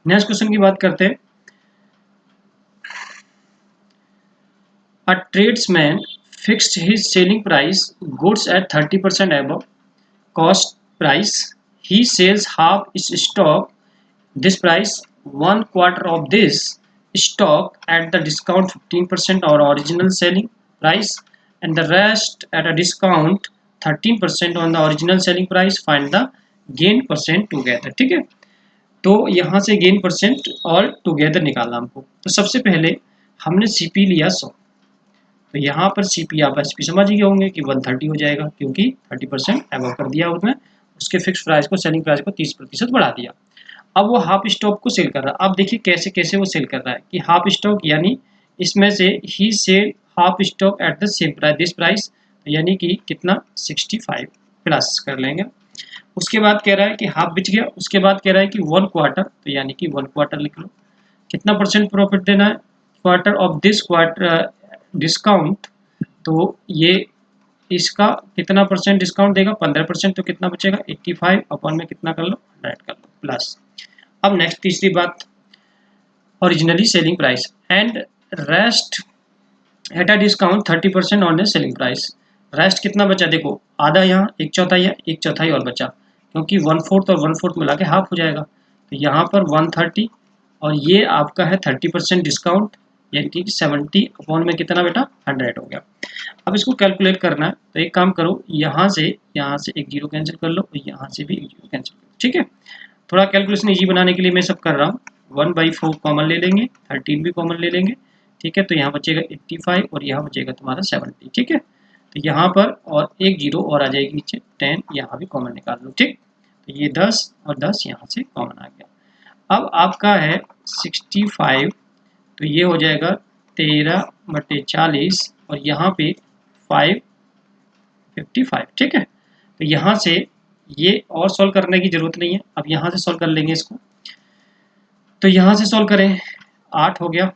नेक्स्ट क्वेश्चन की बात करते हैं। A tradesman fixed his selling price goods at 30% above cost price. He sells half his stock this price, 1/4 of this stock at the discount 15% or original selling price, and the rest at a discount 13% on the original selling price. Find the gain percent together. ठीक है, तो यहाँ से gain percent और together निकालना हमको। तो सबसे पहले हमने सीपी लिया 100, तो यहाँ पर सीपी आप एसपी समझ ही होंगे कि 130 हो जाएगा, क्योंकि 30% अबव कर दिया उसने, उसके फिक्स प्राइस को, सेलिंग प्राइस को 30% बढ़ा दिया। अब वो हाफ स्टॉक को सेल कर रहा है। अब देखिए कैसे कैसे वो सेल कर रहा है कि हाफ स्टॉक, यानी इसमें से he sell half stock at the same price this price, यानी कि कितना 65 प्लस कर लेंगे। उसके बाद कह रहा है कि हाफ बिच गया, उसके बाद कह रहा है कि 1/4, तो यानी कि 1/4 लिख लो। कितना परसेंट प्रॉफिट देना है, quarter of this quarter discount, तो ये इसका कितना परसेंट डिस्काउंट देगा, 15%, तो कितना बचेगा 85 अपॉन में कितना कर लो 100 कर लो प्लस। अब नेक्स्ट तीसरी बात, originally selling price and rest at a discount 30% on the selling price. Rest कितना बचा, देखो आधा यहाँ, एक चौथाई है, एक चौथाई और बचा, क्योंकि 1/4 और 1/4 मिला के हाफ हो जाएगा। तो यहाँ पर 130 और ये आपका है 30% डिस्काउंट, यानी कि 70 अपॉन में कितना बेटा 100 हो गया। अब इसको कैलकुलेट करना है, तो एक काम करो, यहाँ से एक जीरो कैंसिल कर लो और यहाँ से भी एक जीरो कैंसिल कर लो। ठीक है, थोड़ा कैलकुलेशन इजी बनाने के लिए मैं सब कर रहा हूँ। 1/4 कॉमन ले लेंगे, 13 भी कॉमन ले लेंगे। ठीक है, तो यहाँ बचेगा 85 और यहाँ बचेगा तुम्हारा 70। ठीक है, तो यहाँ पर और एक जीरो और आ जाएगी नीचे, 10 यहाँ भी कॉमन निकाल लो। ठीक, तो ये 10 और 10 यहाँ से कॉमन आ गया। अब आपका है 65, तो ये हो जाएगा 13/40 और यहाँ पे 555। ठीक है, तो यहाँ से ये और सॉल्व करने की जरूरत नहीं है, अब यहाँ से सॉल्व कर लेंगे इसको। तो यहाँ से सॉल्व करें, 8 हो गया,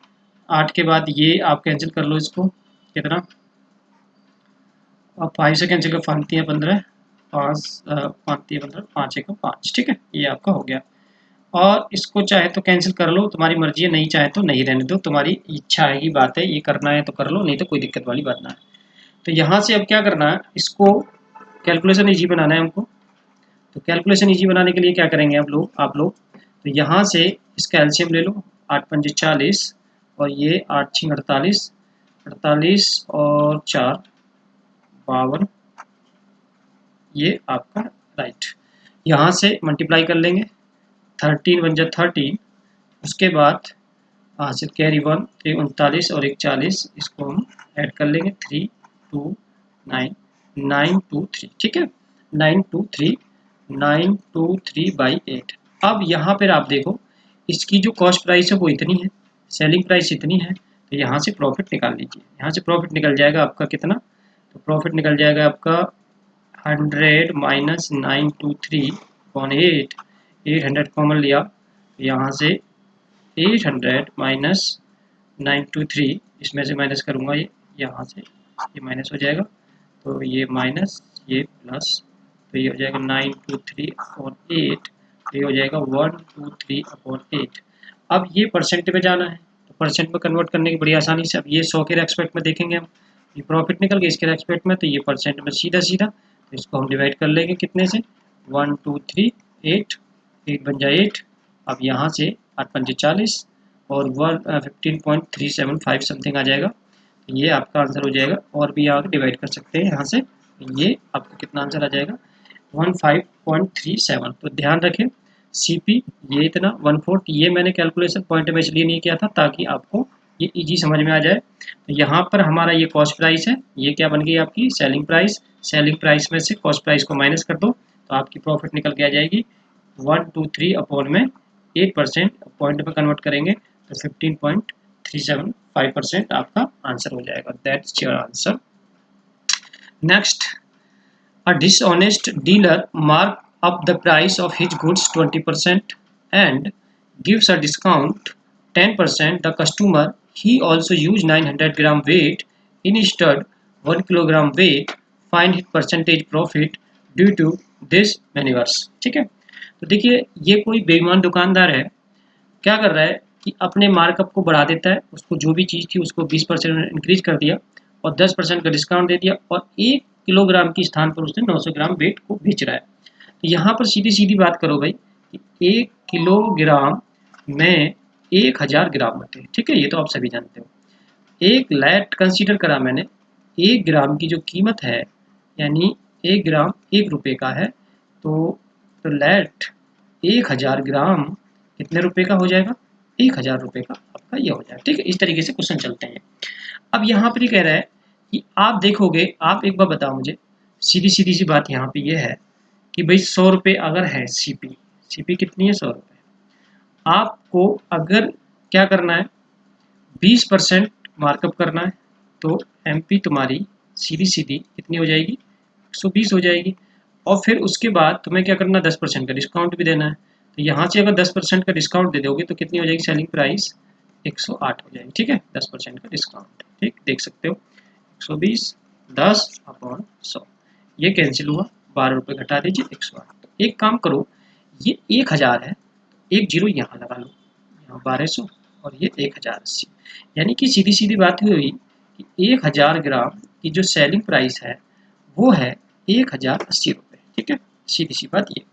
8 के बाद ये आप कैंसिल कर लो इसको, कितना, अब 5 से कैंसिल कर 5 है 15, 5 5 15, 5 1 5। ठीक है, ये आपका हो गया। और इसको चाहे तो कैंसिल कर लो, तुम्हारी मर्जी है, नहीं चाहे तो नहीं रहने दो, तुम्हारी इच्छा है की बात है, ये करना है तो कर लो, नहीं तो कोई दिक्कत वाली बात ना है। तो यहाँ से अब क्या करना है, इसको कैलकुलेशन ईजी बनाना है हमको। तो कैलकुलेशन ईजी बनाने के लिए क्या करेंगे आप लोग, तो यहाँ से इसका एलसीएम ले लो, 8 पंजे 40 और ये 8 6 48, 48 और 4 52, ये आपका राइट। यहाँ से मल्टीप्लाई कर लेंगे, 13 बन जा 13, उसके बाद से कैरी 1 39 और 41, इसको हम ऐड कर लेंगे 3 2 9 9 2 3। ठीक है, 923/8। अब यहाँ पर आप देखो, इसकी जो कॉस्ट प्राइस है वो इतनी है, सेलिंग प्राइस इतनी है, तो यहाँ से प्रॉफिट निकाल लीजिए। यहाँ से प्रॉफिट निकल जाएगा आपका कितना, तो प्रॉफिट निकल जाएगा आपका 100 माइनस 923/8, 800 कॉमन लिया, तो यहाँ से 800 माइनस 923, इसमें से माइनस करूँगा, ये यहाँ से ये माइनस हो जाएगा, तो ये माइनस ये प्लस, तो ये हो जाएगा 923/8, तो ये हो जाएगा 123/8। अब ये परसेंट में जाना है, तो परसेंट में कन्वर्ट करने की बड़ी आसानी से, अब ये 100 के रेस्पेक्ट में देखेंगे हम, ये प्रॉफिट निकल गया इसके रेस्पेक्ट में, तो ये परसेंट में सीधा सीधा, तो इसको हम डिवाइड कर लेंगे कितने से, 1 2 3 8, 8 बन जाए 8। अब यहाँ से 8 पंजे 40 और 15.375 समथिंग आ जाएगा, तो ये आपका आंसर हो जाएगा। और भी आप डिवाइड कर सकते हैं यहाँ से, ये आपका कितना आंसर आ जाएगा 15.37। तो ध्यान रखें, CP ये इतना 1/4, ये मैंने कैलकुलेशन पॉइंट में इसलिए नहीं किया था ताकि आपको ये इजी समझ में आ जाए। तो यहाँ पर हमारा ये कॉस्ट प्राइस है, ये क्या बन गई आपकी सेलिंग प्राइस। सेलिंग प्राइस में से कॉस्ट प्राइस को माइनस कर दो तो आपकी प्रॉफिट निकल के आ जाएगी 123 अपॉन में 8% पॉइंट में कन्वर्ट करेंगे तो 15.375% आपका आंसर हो जाएगा। That's your answer. Next, a dishonest dealer mark up the price of his goods 20% and gives a discount 10%. The customer he also used 900 gram weight instead 1 kilogram weight. Find his percentage profit due to this maneuvers। ठीक है, तो देखिए ये कोई बेईमान दुकानदार है, क्या कर रहा है कि अपने मार्कअप को बढ़ा देता है, उसको जो भी चीज़ थी उसको 20% इंक्रीज कर दिया और 10% का डिस्काउंट दे दिया और 1 किलोग्राम के स्थान पर उसने 900 ग्राम वेट को बेच रहा है। तो यहाँ पर सीधी सीधी बात करो भाई कि 1 किलोग्राम में 1000 ग्राम होते हैं। ठीक है, ये तो आप सभी जानते हो। एक लैट कंसीडर करा मैंने, 1 ग्राम की जो कीमत है यानी 1 ग्राम 1 रुपये का है, तो लैट 1000 ग्राम कितने रुपए का हो जाएगा, 1000 रुपये का आपका ये हो जाएगा। ठीक है, इस तरीके से क्वेश्चन चलते हैं। अब यहाँ पर ये कह रहा है कि आप देखोगे, आप एक बार बताओ मुझे, सीधी सीधी सी बात यहाँ पे ये है कि भाई 100 रुपये अगर है सीपी कितनी है 100 रुपये, आपको अगर क्या करना है 20% मार्कअप करना है तो एमपी तुम्हारी सीधी सीधी कितनी हो जाएगी 120 हो जाएगी। और फिर उसके बाद तुम्हें क्या करना 10% का डिस्काउंट भी देना है, तो यहाँ से अगर 10% का डिस्काउंट दे दोगे तो कितनी हो जाएगी सेलिंग प्राइस 108 हो जाएगी। ठीक है, 10% का डिस्काउंट, ठीक देख सकते हो 120 10 अपॉन 100, ये कैंसिल हुआ, 12 रुपये घटा दीजिए 108। तो एक काम करो, ये 1000 है, एक जीरो यहाँ लगा लो, यहाँ 1200 और ये 1080, यानी कि सीधी सीधी बात हुई कि 1000 ग्राम की जो सेलिंग प्राइस है वो है 1080 रुपये। ठीक है, सीधी सी बात ये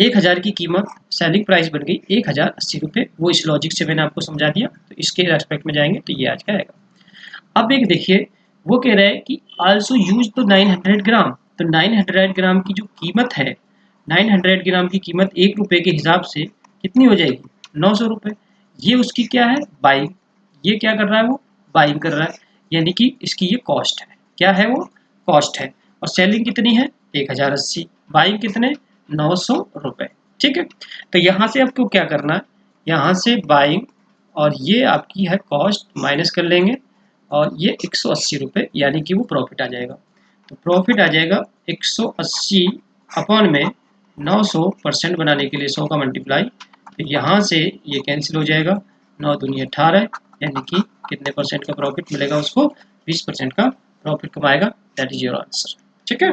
1000 की कीमत सेलिंग प्राइस बन गई 1080 रुपये। वो इस लॉजिक से मैंने आपको समझा दिया, तो इसके रेस्पेक्ट में जाएंगे तो ये आज का आएगा। अब एक देखिए, वो कह रहा है कि आल्सो यूज तो 900 ग्राम, तो 900 ग्राम की जो कीमत है, 900 ग्राम की कीमत 1 रुपये के हिसाब से कितनी हो जाएगी 900 रुपये। ये उसकी क्या है बाइंग, ये क्या कर रहा है वो बाइंग कर रहा है, यानी कि इसकी ये कॉस्ट है, क्या है वो कॉस्ट है। और सेलिंग कितनी है 1080, बाइंग कितने 900 रुपये। ठीक है, तो यहाँ से आपको क्या करना है, यहाँ से बाइंग और ये आपकी है कॉस्ट माइनस कर लेंगे और ये 180 रुपये, यानी कि वो प्रॉफिट आ जाएगा। तो प्रॉफिट आ जाएगा 180 अपॉन में 900% बनाने के लिए 100 का मल्टीप्लाई, तो यहाँ से ये कैंसिल हो जाएगा, 9 दूनी 18, यानी कि कितने परसेंट का प्रॉफिट मिलेगा उसको 20% का प्रॉफिट कमाएगा। That is your answer. ठीक है,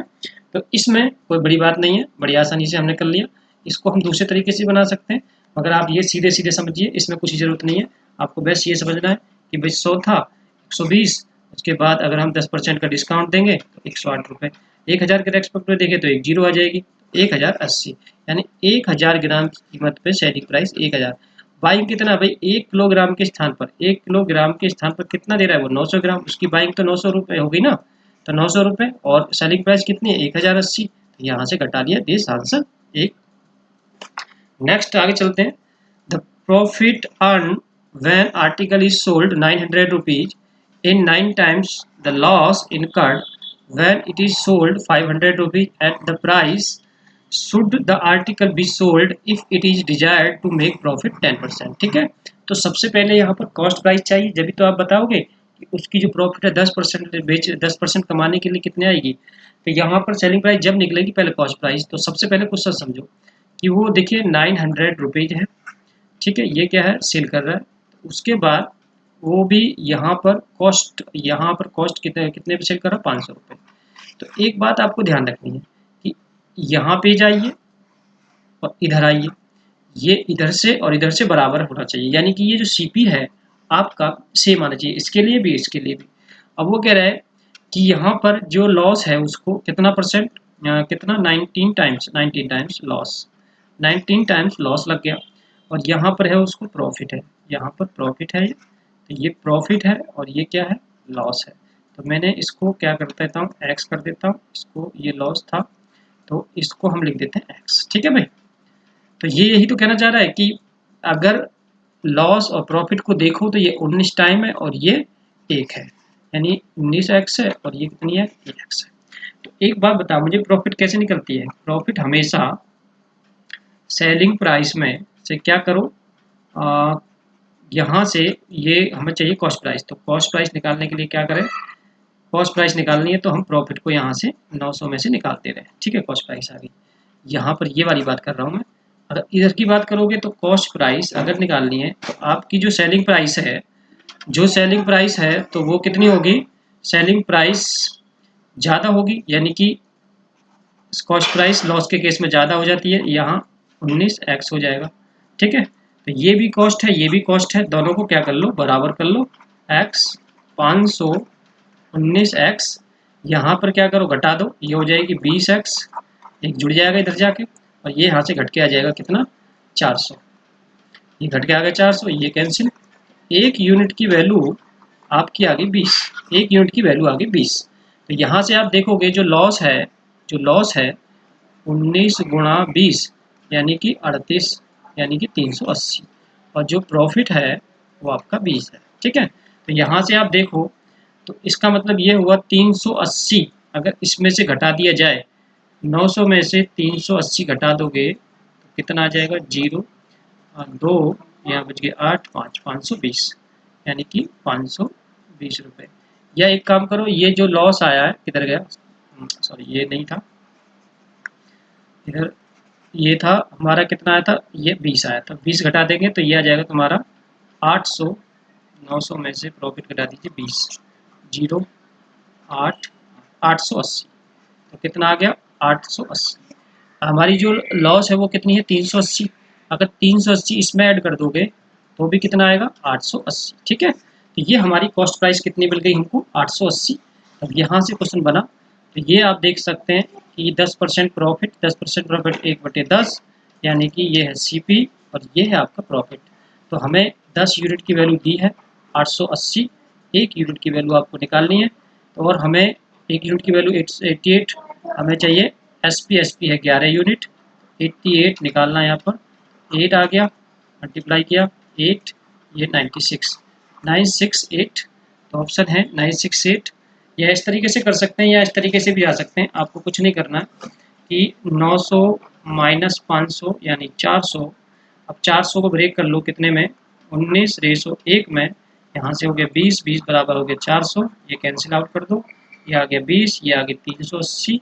तो इसमें कोई बड़ी बात नहीं है, बड़ी आसानी से हमने कर लिया। इसको हम दूसरे तरीके से बना सकते हैं, मगर आप ये सीधे सीधे समझिए, इसमें कुछ ज़रूरत नहीं है। आपको बस ये समझना है कि भाई 100 था 120, उसके बाद अगर हम 10% का डिस्काउंट देंगे तो 108 रुपये, 1000 के रेस्पेक्ट में देखें तो एक जीरो आ जाएगी, 1080, यानी 1000 ग्राम की कीमत पे सेलिंग प्राइस 1000। बाइंग कितना भाई 1 किलोग्राम के स्थान पर, 1 किलोग्राम के स्थान पर कितना दे रहा है वो 900 ग्राम, उसकी बाइंग तो 900 रुपये होगी ना, तो 900 रुपये और सेलिंग प्राइस कितनी है 1080, तो यहाँ से घटा दिया, दिस आंसर एक। नेक्स्ट आगे चलते हैं। The profit earn when article is sold 900 rupees in 9 times the loss incurred when it is sold 500 rupees at the price should the article be sold if it is desired to make profit 10%। ठीक है, तो सबसे पहले यहाँ पर cost price चाहिए, जब भी तो आप बताओगे कि उसकी जो प्रॉफिट है 10% कमाने के लिए कितने आएगी। तो यहाँ पर सेलिंग प्राइस जब निकलेगी पहले कॉस्ट प्राइस, तो सबसे पहले क्वेश्चन समझो कि वो देखिए 900 रुपीज है। ठीक है, ये क्या है सेल कर रहा है, उसके बाद वो भी यहाँ पर कॉस्ट कितने कितने पे सेल कर रहा है 500 रुपये। तो एक बात आपको ध्यान रखनी है कि यहाँ पे जाइए और इधर आइए, ये इधर से और इधर से बराबर होना चाहिए, यानी कि ये जो सीपी है आपका सेम आना चाहिए, इसके लिए भी इसके लिए भी। अब वो कह रहा है कि यहाँ पर जो लॉस है उसको कितना परसेंट कितना 19 टाइम्स लॉस, 19 टाइम्स लॉस लग गया, और यहाँ पर है उसको प्रॉफिट है, यहाँ पर प्रॉफिट है, तो ये प्रॉफिट है और ये क्या है लॉस है। तो मैंने इसको क्या कर देता हूँ एक्स कर देता हूँ, इसको ये लॉस था तो इसको हम लिख देते हैं एक्स। ठीक है भाई, तो ये यही तो कहना चाह रहा है कि अगर लॉस और प्रॉफिट को देखो तो ये 19 टाइम है और ये 1 है, यानी 19x है और ये कितनी है 1x है। तो एक बात बता मुझे, प्रॉफिट कैसे निकलती है? प्रॉफिट हमेशा सेलिंग प्राइस में से क्या करो, यहाँ से ये हमें चाहिए कॉस्ट प्राइस, तो कॉस्ट प्राइस निकालने के लिए क्या करें, कॉस्ट प्राइस निकालनी है तो हम प्रॉफिट को यहाँ से 900 में से निकालते रहे, ठीक है, कॉस्ट प्राइस आ गई। यहाँ पर ये वाली बात कर रहा हूँ मैं। अगर इधर की बात करोगे तो कॉस्ट प्राइस अगर निकालनी है तो आपकी जो सेलिंग प्राइस है, जो सेलिंग प्राइस है तो वो कितनी होगी, सेलिंग प्राइस ज़्यादा होगी, यानी कि कॉस्ट प्राइस लॉस के केस में ज़्यादा हो जाती है, यहाँ 19x हो जाएगा, ठीक है। तो ये भी कॉस्ट है, ये भी कॉस्ट है, दोनों को क्या कर लो, बराबर कर लो, x 500 19x, यहाँ पर क्या करो घटा दो, ये हो जाएगी 20x, एक जुड़ जाएगा इधर जाके, और ये यहाँ से घट के आ जाएगा कितना 400, ये घट के आ गया 400, ये कैंसिल, एक यूनिट की वैल्यू आपकी आ गई 20, एक यूनिट की वैल्यू आ गई 20। तो यहाँ से आप देखोगे जो लॉस है, जो लॉस है 19 गुणा 20 यानी कि 38, यानी कि 380, और जो प्रॉफिट है वो आपका 20 है, ठीक है। तो यहाँ से आप देखो तो इसका मतलब ये हुआ 380, अगर इसमें से घटा दिया जाए 900 में से 380 घटा दोगे तो कितना आ जाएगा, 0 2 यहाँ बच गए 8 5 520, यानी कि 520 रुपये। या एक काम करो, ये जो लॉस आया है किधर गया, सॉरी ये नहीं था, इधर ये था हमारा, कितना आया था, ये 20 आया था, 20 घटा देंगे तो ये आ जाएगा तुम्हारा 800, 900 में से प्रॉफिट घटा दीजिए 20, 0 8 880, तो कितना आ गया 880। हमारी जो लॉस है वो कितनी है 380, अगर 380 इसमें ऐड कर दोगे तो भी कितना आएगा 880, ठीक है। तो ये हमारी कॉस्ट प्राइस कितनी मिल गई हमको 880। अब यहाँ से क्वेश्चन बना, तो ये आप देख सकते हैं कि 10% प्रॉफिट, 10% प्रॉफिट 1/10, यानी कि ये है CP और ये है आपका प्रॉफिट। तो हमें 10 यूनिट की वैल्यू दी है 880, एक यूनिट की वैल्यू आपको निकालनी है, तो और हमें एक यूनिट की वैल्यू 88 हमें चाहिए, SP है 11 यूनिट, 88 निकालना है यहाँ पर, 8 आ गया, मल्टीप्लाई किया 8, ये 96 968, तो ऑप्शन है 968। या इस तरीके से कर सकते हैं या इस तरीके से भी आ सकते हैं, आपको कुछ नहीं करना कि 900 माइनस 500 यानी 400, अब 400 को ब्रेक कर लो कितने में, 19/1 में, यहाँ से हो गया 20, 20 बराबर हो गया 400, ये कैंसिल आउट कर दो, ये आ गया 20, ये आ गया 380,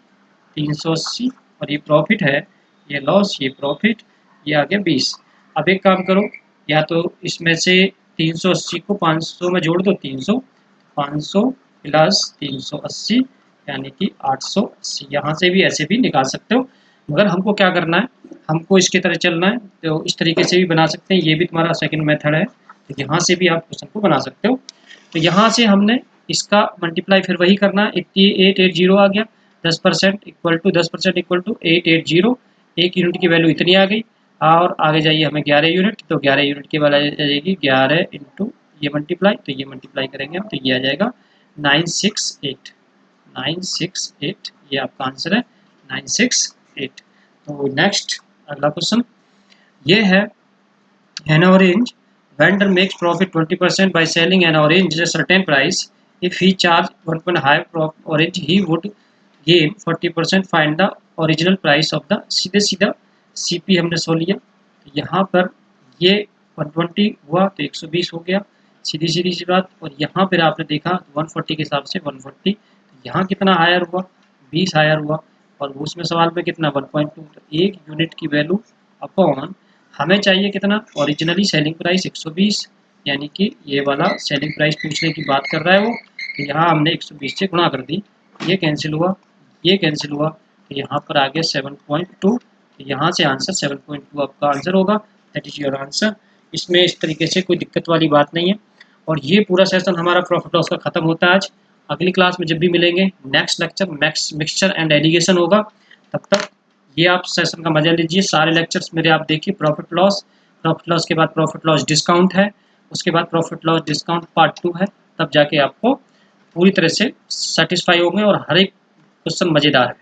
380, और ये प्रॉफिट है, ये लॉस, ये प्रॉफिट, ये आ गया 20। अब एक काम करो, या तो इसमें से 380 को 500 में जोड़ दो, 300 500 प्लस 380 यानी कि 880, यहाँ से भी ऐसे भी निकाल सकते हो, मगर हमको क्या करना है, हमको इसके तरह चलना है, तो इस तरीके से भी बना सकते हैं, ये भी तुम्हारा सेकंड मेथड है, तो यहाँ से भी आप क्वेश्चन को बना सकते हो। तो यहाँ से हमने इसका मल्टीप्लाई फिर वही करना है, 8880 आ गया, 10% इक्वल टू 10% इक्वल टू 880, एक यूनिट की वैल्यू इतनी आ गई, और आगे जाइए हमें 11 यूनिट, तो 11 यूनिट की वैल्यू आ जाएगी 11 इंटू ये मल्टीप्लाई, तो ये मल्टीप्लाई करेंगे हम, तो ये आ जाएगा 968, 968, ये आपका आंसर है 968। तो नेक्स्ट अगला क्वेश्चन ये है, an orange vendor makes profit 20% by selling an orange at a certain price. If he charged 1.5 orange, he would gain 40%. Find the original price of the, सीधे सीधा CP हमने सो लिया, तो यहाँ पर ये 120 हुआ तो 120 हो गया, सीधी सीधी सी बात, और यहाँ पर आपने देखा 140 के हिसाब से 140, तो यहाँ कितना हायर हुआ 20 हायर हुआ, और उसमें सवाल में कितना 1.2, तो एक यूनिट की वैल्यू अपॉन हमें चाहिए कितना, ओरिजिनली सेलिंग प्राइस 120, यानी कि ये वाला सेलिंग प्राइस पूछने की बात कर रहा है वो, तो यहाँ हमने 120 से गुणा कर दी, ये कैंसिल हुआ, ये कैंसिल हुआ, तो यहाँ पर आ गया 7.2, तो यहाँ से आंसर 7.2 आपका आंसर होगा, दैट इज योर आंसर। इसमें इस तरीके से कोई दिक्कत वाली बात नहीं है। और ये पूरा सेशन हमारा प्रॉफिट लॉस का खत्म होता है आज। अगली क्लास में जब भी मिलेंगे next lecture mixture and allegation होगा, तब तक ये आप सेशन का मजा लीजिए, सारे लेक्चर्स मेरे आप देखिए, प्रॉफिट लॉस के बाद प्रॉफिट लॉस डिस्काउंट है, उसके बाद प्रॉफिट लॉस डिस्काउंट पार्ट 2 है, तब जाके आपको पूरी तरह से सेटिस्फाई होंगे और हर एक क्वेश्चन मज़ेदार है।